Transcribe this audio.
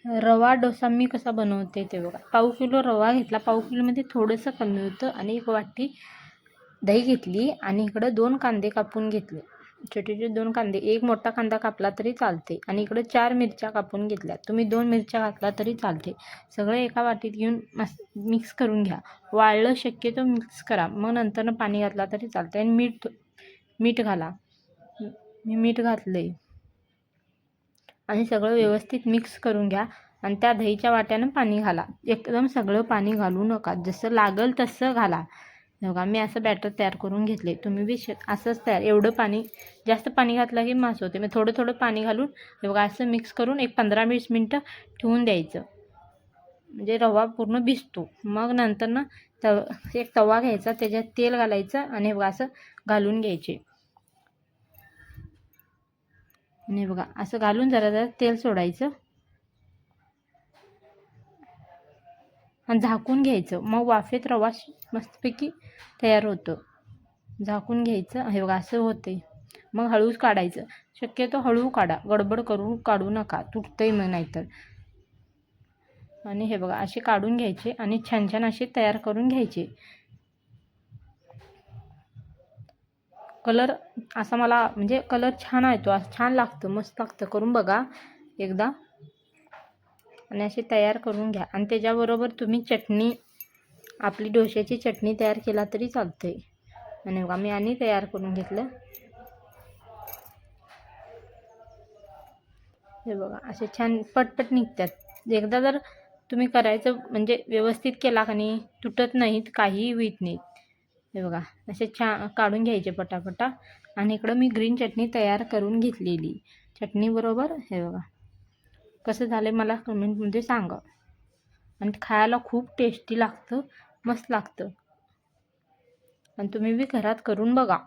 रवा डोसा मी कसा बनवते ते बघा. पाव किलो रवा घेतला, पाव किलोमध्ये थोडंसं कमी होतं. आणि 1 वाटी दही घेतली आणि इकडं 2 कांदे कापून घेतले, छोटे छोटे 2 कांदे. 1 मोठा कांदा कापला तरी चालते. आणि इकडं 4 मिरच्या कापून घेतल्या, तुम्ही 2 मिरच्या घातला तरी चालते. सगळं एका वाटीत घेऊन मिक्स करून घ्या. वाळलं शक्यतो मिक्स करा, मग नंतर पाणी घातला तरी चालते. आणि मीठ घाला. मी मीठ घातले आणि सगळं व्यवस्थित मिक्स करून घ्या. आणि त्या दहीच्या वाट्यानं पाणी घाला. एकदम सगळं पाणी घालू नका, जसं लागल तसं घाला. बघा मी असं बॅटर तयार करून घेतले. तुम्ही बी असंच तयार. एवढं पाणी, जास्त पाणी घातलं की मास होते. मग थोडं थोडं पाणी घालून बघा असं मिक्स करून एक 15-20 मिनटं ठेवून द्यायचं, म्हणजे रवा पूर्ण भिजतो. मग नंतर ना एक तवा घ्यायचा, त्याच्यात तेल घालायचं आणि बघा असं घालून घ्यायचे. आणि बघा असं घालून जरा जरा तेल सोडायचं आणि झाकून घ्यायचं. मग वाफेत रवा मस्तपैकी तयार होतो. झाकून घ्यायचं. हे बघा असं होते. मग हळूच काढायचं. शक्यतो हळू काढा, गडबड करून काढू नका, तुटतंय मग नाहीतर. आणि हे बघा असे काढून घ्यायचे आणि छान छान असे तयार करून घ्यायचे. कलर असा मला म्हणजे कलर छान येतो, असं छान लागतं, मस्त लागतं. करून बघा एकदा. आणि असे तयार करून घ्या. आणि त्याच्याबरोबर तुम्ही चटणी, आपली डोश्याची चटणी तयार केला तरी चालते. आणि बघा मी आणि तयार करून घेतलं. हे बघा असे छान पटपट निघतात. एकदा जर तुम्ही करायचं म्हणजे व्यवस्थित केला का नाही, तुटत नाहीत, काहीही होत नाहीत. हे बघा असे छान काढून घ्यायचे पटापटा. आणि इकडं मी ग्रीन चटणी तयार करून घेतलेली. चटणीबरोबर हे बघा कसं झालं मला कमेंटमध्ये सांगा. आणि खायला खूप टेस्टी लागतं, मस्त लागतं. आणि तुम्ही बी घरात करून बघा.